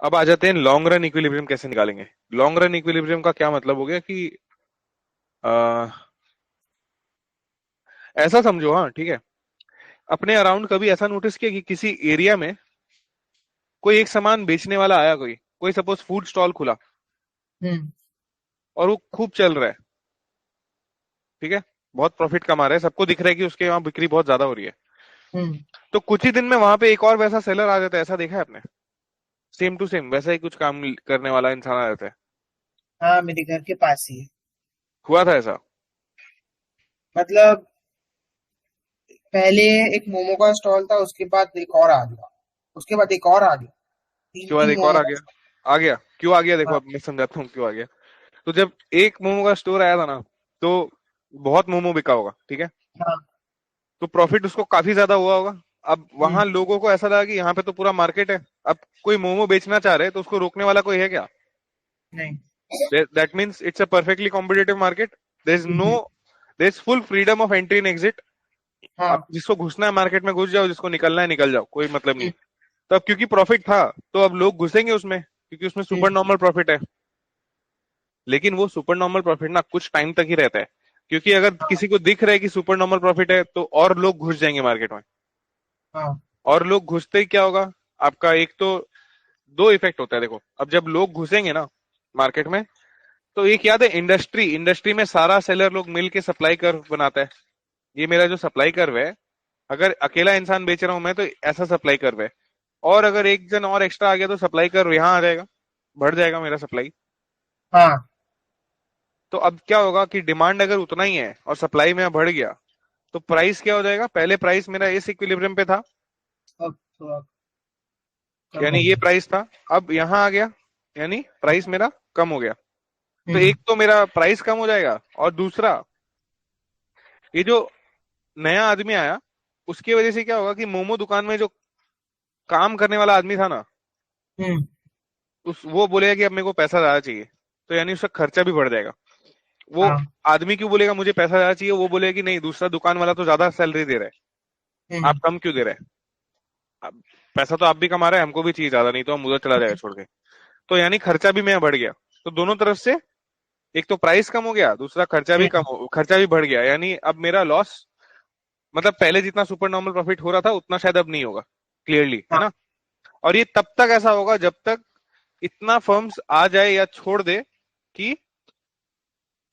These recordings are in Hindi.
अब आ जाते हैं लॉन्ग रन इक्विलिब्रियम कैसे निकालेंगे। लॉन्ग रन इक्विलिब्रियम का क्या मतलब हो गया कि आ, ऐसा समझो, हाँ ठीक है। अपने अराउंड कभी ऐसा नोटिस किया कि किसी एरिया में कोई एक सामान बेचने वाला आया, कोई कोई सपोज फूड स्टॉल खुला हम्म। और वो खूब चल रहा है, ठीक है, बहुत प्रॉफिट कमा रहा है, सबको दिख रहा है कि उसके वहां बिक्री बहुत ज्यादा हो रही है। हम्म। तो कुछ ही दिन में वहां पे एक और वैसा सेलर आ जाता है, ऐसा देखा है आपने? सेम टू सेम वैसा ही कुछ काम करने वाला इंसान आ जाता है। हाँ, मेरे घर के पास ही है। हुआ था ऐसा? मतलब पहले एक मोमो का स्टॉल था, उसके बाद एक और आ गया, उसके बाद एक और आ गया, तीन उसके बाद तीन एक और मोमो आ का गया। स्टॉल। आ गया क्यों आ गया, देखो हाँ। अब मैं समझाता हूँ क्यों आ गया। तो जब एक मोमो का स्टोर आया था ना, तो बहुत मोमो बिका होगा, ठीक है, हाँ। तो प्रॉफिट उसको काफी ज्यादा हुआ होगा। अब हम्म। वहां लोगों को ऐसा लगा कि यहाँ पे तो पूरा मार्केट है, अब कोई मोमो बेचना चाह रहे हैं तो उसको रोकने वाला कोई है क्या? नहीं। That means it's a perfectly competitive market. There is no, there is full freedom of entry and exit. आप हाँ। जिसको घुसना है मार्केट में घुस जाओ, जिसको निकलना है निकल जाओ, कोई मतलब नहीं हम्म। है। तो अब क्योंकि प्रॉफिट था, तो अब लोग घुसेंगे उसमें क्योंकि उसमें सुपर हम्म। नॉर्मल प्रॉफिट है। लेकिन वो सुपर नॉर्मल प्रॉफिट ना कुछ टाइम तक ही रहता है, क्योंकि अगर हाँ। किसी को दिख रहा है कि सुपर नॉर्मल प्रॉफिट है तो और लोग घुस जाएंगे मार्केट में। हाँ। और लोग घुसते ही क्या होगा, आपका एक तो दो इफेक्ट होता है। देखो अब जब लोग घुसेंगे ना मार्केट में, तो एक याद है इंडस्ट्री, इंडस्ट्री में सारा सेलर लोग मिल के सप्लाई कर्व बनाता है। ये मेरा जो सप्लाई कर्व है, अगर अकेला इंसान बेच रहा हूं मैं तो ऐसा सप्लाई कर्व है, और अगर एक जन और एक्स्ट्रा आ गया तो सप्लाई कर्व यहाँ आ जाएगा, बढ़ जाएगा मेरा सप्लाई। हाँ। तो अब क्या होगा कि डिमांड अगर उतना ही है और सप्लाई में बढ़ गया, तो प्राइस क्या हो जाएगा, पहले प्राइस मेरा इस इक्विलिब्रियम पे था, अब कम यानी हो ये गया। प्राइस था, अब यहाँ आ गया, यानी प्राइस मेरा कम हो गया। तो हम्म। एक तो मेरा प्राइस कम हो जाएगा, और दूसरा ये जो नया आदमी आया उसकी वजह से क्या होगा कि मोमो दुकान में जो काम करने वाला आदमी था ना, हम्म। उस वो बोलेगा कि अब मेरे को पैसा ज्यादा चाहिए, तो यानी उसका खर्चा भी बढ़ जाएगा। वो हाँ। आदमी क्यों बोलेगा मुझे पैसा ज्यादा चाहिए, वो बोलेगा कि नहीं दूसरा दुकान वाला तो ज्यादा सैलरी दे रहा है, आप हम्म। कम क्यों दे रहे हैं? अब पैसा तो आप भी कमा रहे हैं, हमको भी चाहिए ज्यादा, नहीं तो हम उधर चला जाएगा छोड़ के। तो यानी खर्चा भी मेरा बढ़ गया। तो दोनों तरफ से एक तो प्राइस कम हो गया, दूसरा खर्चा भी बढ़ गया, यानी अब मेरा लॉस, मतलब पहले जितना सुपर नॉर्मल प्रॉफिट हो रहा था उतना शायद अब नहीं होगा, क्लियरली है हाँ। ना। और ये तब तक ऐसा होगा जब तक इतना फर्म्स आ जाए या छोड़ दे कि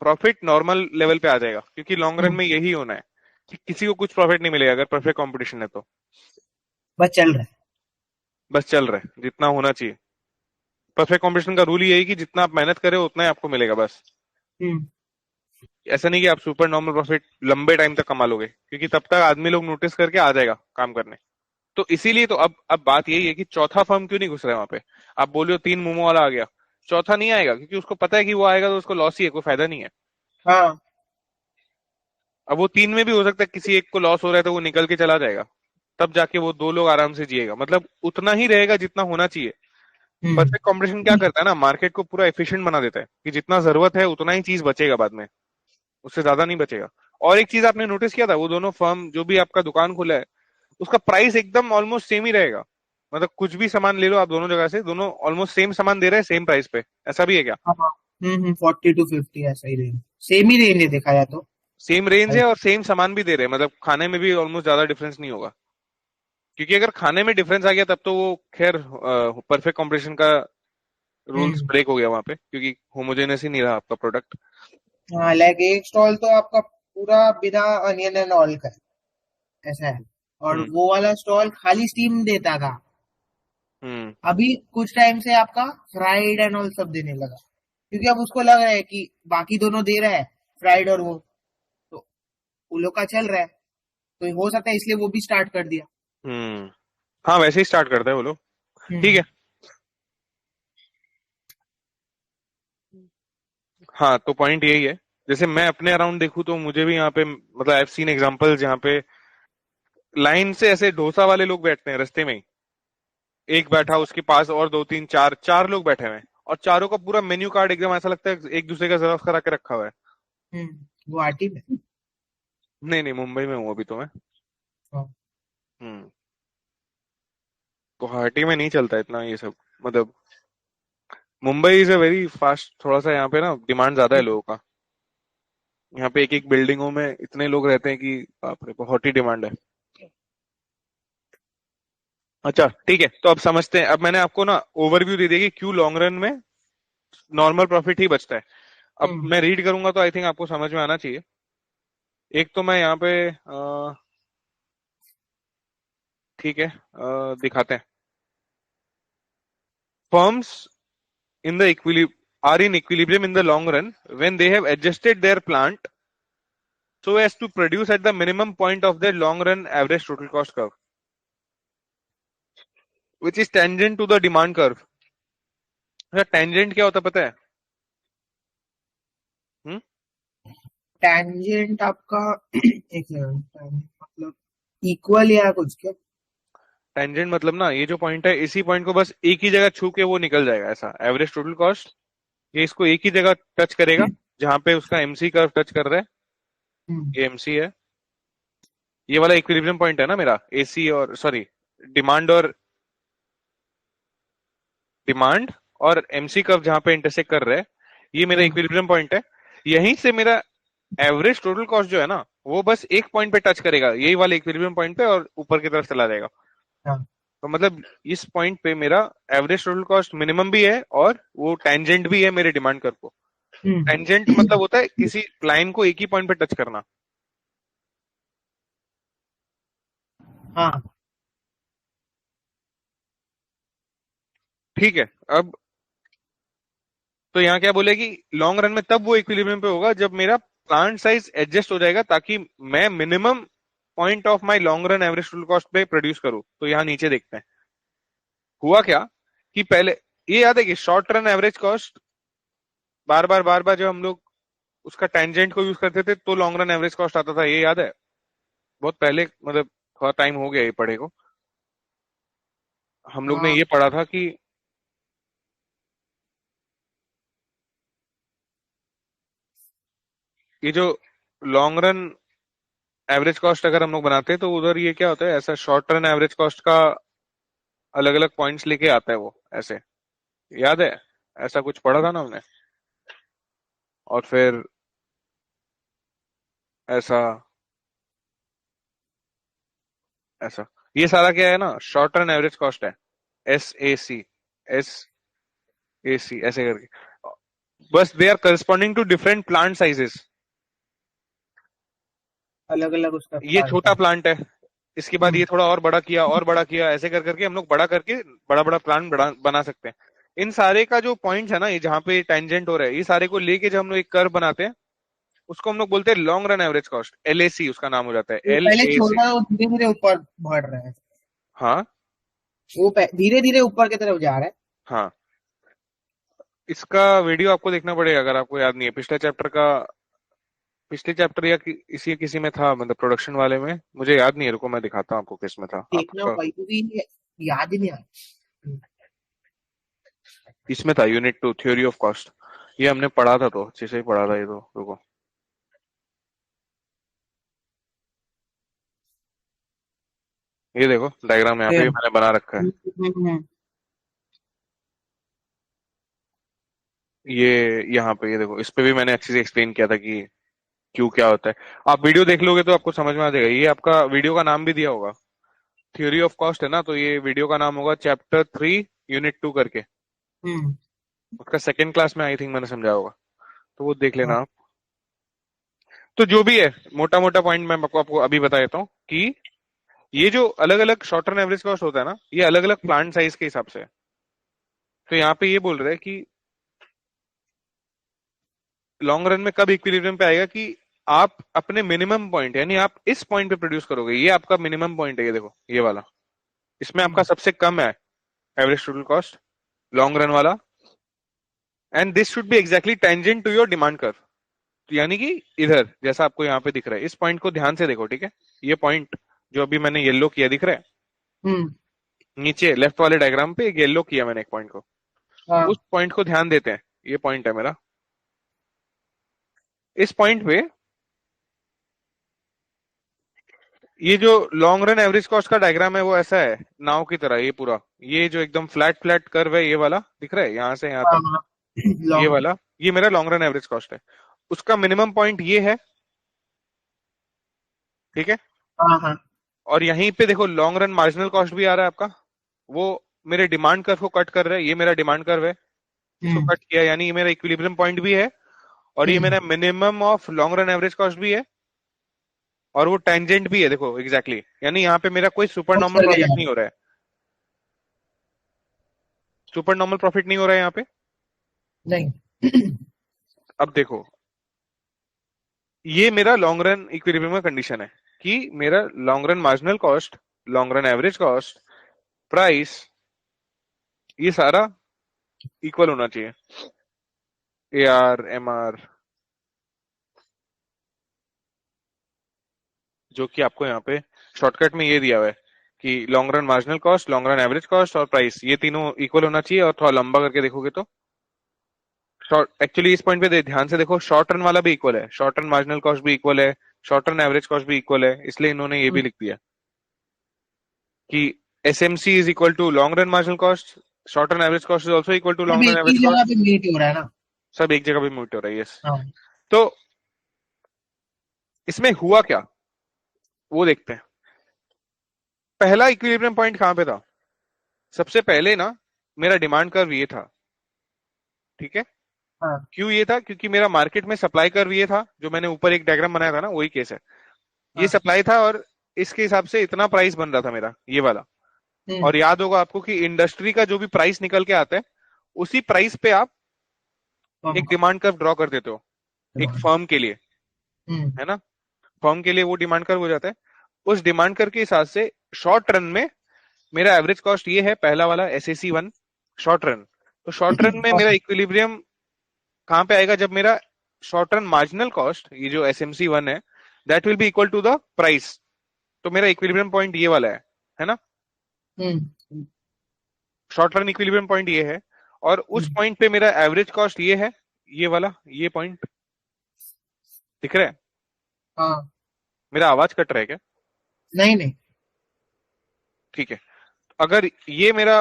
प्रॉफिट नॉर्मल लेवल पे आ जाएगा, क्योंकि लॉन्ग रन हम्म। में यही होना है कि किसी को कुछ प्रॉफिट नहीं मिलेगा अगर परफेक्ट कंपटीशन है तो। बस चल रहा है। बस चल रहा है जितना होना चाहिए। परफेक्ट कंपटीशन का रूल ही यही कि जितना आप मेहनत करें उतना ही आपको मिलेगा बस। हम्म। ऐसा नहीं कि आप सुपर नॉर्मल प्रॉफिट लंबे टाइम तक कमा लोगे, क्योंकि तब तक आदमी लोग नोटिस करके आ जाएगा काम करने। तो इसीलिए तो अब बात यही है कि चौथा फर्म क्यों नहीं घुस रहा है वहां पे। आप बोल रहे हो तीन मोमो वाला आ गया, चौथा नहीं आएगा क्योंकि उसको पता है कि वो आएगा तो उसको लॉस ही है, कोई फायदा नहीं है। हाँ। अब वो तीन में भी हो सकता है किसी एक को लॉस हो रहा है तो वो निकल के चला जाएगा, तब जाके वो दो लोग आराम से जिएगा, मतलब उतना ही रहेगा जितना होना चाहिए। हम्म। परफेक्ट कंपटीशन क्या करता है ना, मार्केट को पूरा एफिशिएंट बना देता है कि जितना जरूरत है उतना ही चीज बचेगा बाद में, उससे ज्यादा नहीं बचेगा। और एक चीज आपने नोटिस किया था, वो दोनों फर्म जो भी आपका दुकान खुला है उसका प्राइस एकदम ऑलमोस्ट सेम ही रहेगा। मतलब कुछ भी सामान ले लो आप दोनों जगह से, दोनों ऑलमोस्ट सेम सामान दे रहे हैं सेम प्राइस पे, ऐसा भी है क्या? हाँ। 40 to 50 ऐसा ही रेंज, सेम ही रेंज है देखा जाए तो। सेम रेंज है और सेम सामान भी दे रहे हैं, मतलब खाने में भी ऑलमोस्ट ज्यादा डिफरेंस नहीं होगा। क्योंकि अगर खाने में डिफरेंस आ गया तब तो वो खैर परफेक्ट कॉम्पिटिशन का रूल्स हम्म। ब्रेक हो गया वहां पे, क्योंकि होमोजेनस ही नहीं रहा आपका प्रोडक्ट। हाँ, लाइक एक स्टॉल तो आपका पूरा बिना अनियन एंड ऑयल का है, ऐसा है। और हम्म। वो वाला स्टॉल खाली स्टीम देता था। हम्म। अभी कुछ टाइम से आपका फ्राइड एंड ऑल सब देने लगा, क्योंकि अब उसको लग रहा है कि बाकी दोनों दे रहा है, फ्राइड और वो, तो उन लोग का चल रहा है, तो हो सकता है इसलिए वो भी स्टार्ट कर दिया। हम्म। हाँ वैसे ही स्टार्ट करते हैं वो लोग। ठीक हम्म। है। हाँ तो पॉइंट यही है, जैसे मैं अपने अराउंड देखूँ तो मुझे भी यहाँ पे, मतलब आई हैव सीन एग्जांपल्स जहाँ पे लाइन से ऐसे डोसा वाले लोग बैठते हैं रास्ते में ही, एक बैठा उसके पास और दो तीन चार चार लोग बैठे हुए हैं, और चारों का पूरा मेन्यू कार्ड एकदम ऐसा लगता है एक दूसरे का जेरोक्स करा के रखा हुआ है। गुवाहाटी में। नहीं नहीं, मुंबई में हूँ अभी तो मैं। हाँ। हम्म। गुवाहाटी में नहीं चलता इतना ये सब। मतलब Mumbai is a very fast, थोड़ा सा यहाँ पे ना डिमांड ज्यादा है लोगों का। यहाँ पे एक एक बिल्डिंगों में इतने लोग रहते हैं कि बाप रे बहुत ही डिमांड है। अच्छा ठीक है, तो अब समझते हैं। अब मैंने आपको ना ओवरव्यू दे दिया कि क्यों लॉन्ग रन में नॉर्मल प्रॉफिट ही बचता है। अब हम्म मैं रीड करूंगा तो आई थिंक आपको समझ में आना चाहिए। एक तो मैं यहाँ पे ठीक है, दिखाते हैं। Firms in the are in equilibrium in the long run when they have adjusted their plant so as to produce at the minimum point of their long run average total cost curve, which is tangent to the demand curve. अच्छा टेंजेंट क्या होता है पता है? हम्म। टैंजेंट आपका एक सेकंड, मतलब इक्वल या कुछ क्या? टेंजेंट मतलब ना ये जो पॉइंट है इसी पॉइंट को बस एक ही जगह छू के वो निकल जाएगा, ऐसा एवरेज टोटल कॉस्ट। ये इसको एक ही जगह टच करेगा जहां पे उसका एमसी कर्व टच कर रहा है। हम्म ये एमसी है। ये वाला इक्विलिब्रियम पॉइंट है ना मेरा, एसी और सॉरी डिमांड और डिमांड और एमसी कर्व जहां पे इंटरसेक्ट कर रहे हैं, ये मेरा हम्म इक्विलिब्रियम पॉइंट है। यहीं से मेरा एवरेज टोटल कॉस्ट जो है ना वो बस एक पॉइंट पे टच करेगा, यही वाले इक्विलिब्रियम पॉइंट पे, और ऊपर की तरफ चला जाएगा। हाँ तो मतलब इस पॉइंट पे मेरा एवरेज टोटल कॉस्ट मिनिमम भी है और वो टेंजेंट भी है मेरे डिमांड कर्व को। हम्म टेंजेंट मतलब होता है किसी लाइन को एक ही पॉइंट पे टच करना। हाँ ठीक है। अब तो यहाँ क्या बोले कि लॉन्ग रन में तब वो इक्विलिब्रियम पे होगा जब मेरा प्लांट साइज एडजस्ट हो जाएगा ताकि मैं minimum point of my long run average total cost पे प्रोड्यूस करूँ। तो यहाँ नीचे देखते हैं हुआ क्या कि पहले ये याद है कि शॉर्ट रन एवरेज कॉस्ट बार बार जब हम लोग उसका टेंजेंट को यूज करते थे तो लॉन्ग रन एवरेज कॉस्ट आता था, ये याद है? बहुत पहले, मतलब थोड़ा टाइम हो गया ये पढ़े को। हम लोग ने हाँ ये पढ़ा था कि ये जो लॉन्ग रन एवरेज कॉस्ट अगर हम लोग बनाते हैं तो उधर ये क्या होता है, ऐसा शॉर्ट रन एवरेज कॉस्ट का अलग अलग पॉइंट्स लेके आता है वो ऐसे, याद है? ऐसा कुछ पढ़ा था ना हमने। और फिर ऐसा ऐसा ये सारा क्या है ना, शॉर्ट रन एवरेज कॉस्ट है। SAC, SAC ऐसे करके, बस they are corresponding to different plant sizes. अलग अलग उसका ये प्लांट छोटा है। प्लांट है, इसके बाद हम्म ये थोड़ा और बड़ा किया और बड़ा किया, ऐसे कर करके हम लोग बड़ा करके बड़ा बड़ा प्लान बना सकते हैं। इन सारे का जो पॉइंट है ना, ये जहाँ पे टेंजेंट हो रहा है, ये सारे को लेके जब हम लोग एक कर्व बनाते हैं उसको हम लोग बोलते हैं long run average cost, LAC उसका नाम हो जाता है, वो पहले LAC। छोटा, वो धीरे धीरे ऊपर बढ़ रहा है। हाँ वो धीरे धीरे ऊपर की तरफ जा रहा है। हाँ। इसका वीडियो आपको देखना पड़ेगा अगर आपको याद नहीं है, पिछले चैप्टर का, पिछले चैप्टर या इसी किसी में था, मतलब प्रोडक्शन वाले में, मुझे याद नहीं है, रुको मैं दिखाता हूँ आपको किस में था देखना आपका। होगा क्योंकि याद ही नहीं आ रहा। इसमें था यूनिट 2 थ्योरी ऑफ कॉस्ट। ये हमने पढ़ा था, तो अच्छे से ही पढ़ा था ये तो, रुको। ये देखो डायग्राम यहाँ पे भी फिर मैंने बना रखा है। हम्म, ये यहाँ पे ये देखो, इस पे भी मैंने अच्छे से एक्सप्लेन किया था कि क्यों क्या होता है। आप वीडियो देख लोगे तो आपको समझ में आ जाएगा। ये आपका वीडियो का नाम भी दिया होगा, थ्योरी ऑफ कॉस्ट है ना, तो ये वीडियो का नाम होगा चैप्टर 3 यूनिट 2 करके। हम्म, उसका सेकंड क्लास में आई थिंक मैंने समझाया होगा, तो वो देख हाँ, लेना आप। तो जो भी है, मोटा मोटा पॉइंट मैं आपको अभी बता देता हूँ कि ये जो अलग अलग शॉर्ट टर्म एवरेज कॉस्ट होता है ना, ये अलग अलग प्लांट साइज के हिसाब से है। तो यहाँ पे ये बोल रहे हैं कि लॉन्ग रन में कब इक्विलिब्रियम पे आएगा कि आप अपने मिनिमम पॉइंट, यानी आप इस पॉइंट पे प्रोड्यूस करोगे, ये आपका मिनिमम पॉइंट है, ये देखो ये वाला, इसमें आपका हम्म, सबसे कम है average total cost, long run वाला। And this should be exactly tangent to your demand curve. तो यानी कि इधर जैसा आपको यहाँ पे दिख रहा है, इस पॉइंट को ध्यान से देखो, ठीक है? ये पॉइंट जो अभी मैंने येलो किया दिख रहा है, हम्म, नीचे लेफ्ट वाले डायग्राम पे एक येलो किया मैंने एक पॉइंट को, हाँ, उस पॉइंट को ध्यान देते हैं। ये पॉइंट है मेरा, इस पॉइंट पे ये जो लॉन्ग रन एवरेज कॉस्ट का डायग्राम है वो ऐसा है नाव की तरह, ये पूरा, ये जो एकदम फ्लैट फ्लैट कर्व है ये वाला दिख रहा है यहाँ से यहाँ हाँ तक, हाँ ये लॉन्ग। वाला, ये मेरा लॉन्ग रन एवरेज कॉस्ट है। उसका मिनिमम पॉइंट ये है, ठीक है। हाँ हाँ। और यहीं पे देखो लॉन्ग रन मार्जिनल कॉस्ट भी आ रहा है आपका, वो मेरे डिमांड कर्व को कट कर रहा है, ये मेरा डिमांड कर्व है, इसको हम्म कट किया, यानी ये मेरा इक्विलिब्रियम पॉइंट भी है, और ये हम्म। मेरा minimum of long run average cost भी है, और वो टेंजेंट भी है, देखो एग्जैक्टली यानी यहाँ पे मेरा कोई सुपर क्रॉस नॉर्मल करके जा प्रॉफिट रहा नहीं है। हो रहा है, सुपर नॉर्मल प्रॉफिट नहीं हो रहा है यहाँ पे। नहीं। अब देखो, ये मेरा लॉन्ग रन इक्विलिब्रियम का कंडीशन है कि मेरा long run marginal cost, long run average cost, price, ये सारा इक्वल होना चाहिए। ए आर एम आर, जो कि आपको यहाँ पे शॉर्टकट में ये दिया हुआ है कि long run marginal cost, long run average cost और प्राइस, ये तीनों इक्वल होना चाहिए। और थोड़ा लंबा करके देखोगे तो शॉर्ट, एक्चुअली इस पॉइंट पे ध्यान से देखो, शॉर्ट रन वाला भी इक्वल है, शॉर्ट रन मार्जिनल कॉस्ट भी इक्वल है, शॉर्ट रन एवरेज कॉस्ट भी इक्वल है, इसलिए इन्होंने ये भी लिख दिया कि SMC is equal to long run marginal cost, short run average cost is also equal to सब लॉन्ग रन एक ही एवरेज जगह कॉस्ट। पे मीट हो रहा है ना। सब एक जगह पे म्यूट हो रहा है, यस। हाँ। तो इसमें हुआ क्या, वो देखते हैं। पहला इक्विलिब्रियम पॉइंट कहां पे था, सबसे पहले ना मेरा डिमांड कर्व ये था, ठीक है। हाँ क्यों ये था, क्योंकि मेरा मार्केट में सप्लाई कर्व ये था, जो मैंने ऊपर एक डायग्राम बनाया था ना, वही केस है। ये हाँ। सप्लाई था और इसके हिसाब से इतना प्राइस बन रहा था मेरा, ये वाला। हम्म। और याद होगा आपको कि इंडस्ट्री का जो भी प्राइस निकल के आता है, उसी प्राइस पे आप कम एक डिमांड कर्व ड्रॉ कर देते हो एक डिमांड। फर्म के लिए, हम्म है ना। फर्म के लिए वो डिमांड कर्व हो जाता है। उस डिमांड कर्व के हिसाब से शॉर्ट रन में मेरा एवरेज कॉस्ट ये है, पहला वाला एसएसी वन, शॉर्ट रन। तो शॉर्ट रन में मेरा इक्विलिब्रियम कहां पे आएगा, जब मेरा शॉर्ट रन मार्जिनल कॉस्ट, ये जो एसएमसी वन है, that will be equal to the price. तो मेरा इक्विलिब्रियम पॉइंट ये वाला है ना। Hmm short run equilibrium point ये है, और उस हम्म। पॉइंट पे मेरा एवरेज कॉस्ट ये है, ये वाला, ये पॉइंट दिख रहा है। हाँ। मेरा आवाज कट रहा है क्या, नहीं नहीं। ठीक है। अगर ये मेरा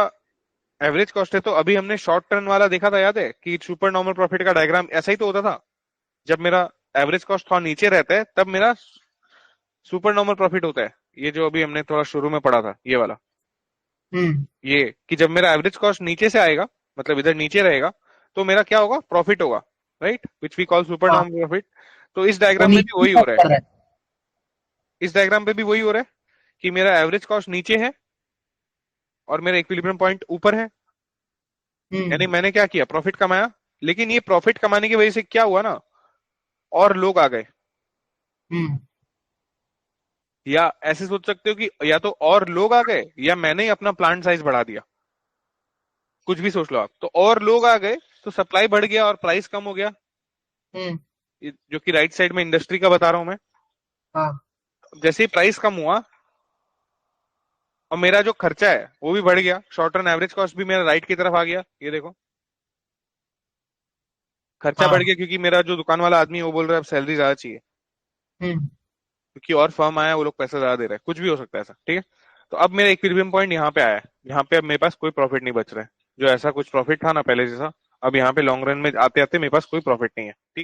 एवरेज कॉस्ट है, तो अभी हमने शॉर्ट टर्म वाला देखा था, याद है कि सुपर नॉर्मल प्रॉफिट का डायग्राम ऐसा ही तो होता था। जब मेरा एवरेज कॉस्ट थोड़ा नीचे रहता है तब मेरा सुपर नॉर्मल प्रॉफिट होता है, ये जो अभी हमने थोड़ा शुरू में पढ़ा था, ये वाला। हम्म। ये कि जब मेरा एवरेज कॉस्ट नीचे से आएगा, मतलब इधर नीचे रहेगा, तो मेरा क्या होगा, प्रॉफिट होगा, right, which we call super हाँ। Normal profit. तो इस वो डायग्राम में भी नीचे वही हो मूव रहा है, कर रहा है। इस डायग्राम पे भी वही हो रहा है कि मेरा एवरेज कॉस्ट नीचे है और मेरा इक्विलिब्रियम पॉइंट ऊपर है। यानी हम्म मैंने क्या किया, प्रॉफिट कमाया, लेकिन ये प्रॉफिट कमाने की वजह से क्या हुआ ना, और लोग आ गए। हम्म। या ऐसे सोच सकते हो कि या तो और लोग आ गए, या मैंने ही अपना प्लांट साइज बढ़ा दिया, कुछ भी सोच लो आप। तो और लोग आ गए तो सप्लाई बढ़ गया और प्राइस कम हो गया, हम्म। जो कि राइट साइड में इंडस्ट्री का बता रहा हूं मैं। हाँ। जैसे ही प्राइस कम हुआ और मेरा जो खर्चा है वो भी बढ़ गया, शॉर्ट रन एवरेज कॉस्ट भी मेरा राइट की तरफ आ गया, ये देखो, खर्चा बढ़ हाँ। गया क्योंकि मेरा जो दुकान वाला आदमी है वो बोल रहा है अब सैलरी ज्यादा चाहिए, हम्म। क्योंकि और फर्म आया, वो लोग पैसा ज्यादा दे रहे हैं, कुछ भी हो सकता है ऐसा, ठीक है। तो अब मेरा इक्विलिब्रियम पॉइंट यहाँ पे आया है, यहाँ पे अब मेरे पास कोई प्रॉफिट नहीं बच रहा है, जो ऐसा कुछ प्रॉफिट था ना पहले जैसा, अब यहाँ पे लॉन्ग रन में आते आते मेरे पास कोई प्रॉफिट नहीं है, ठीक।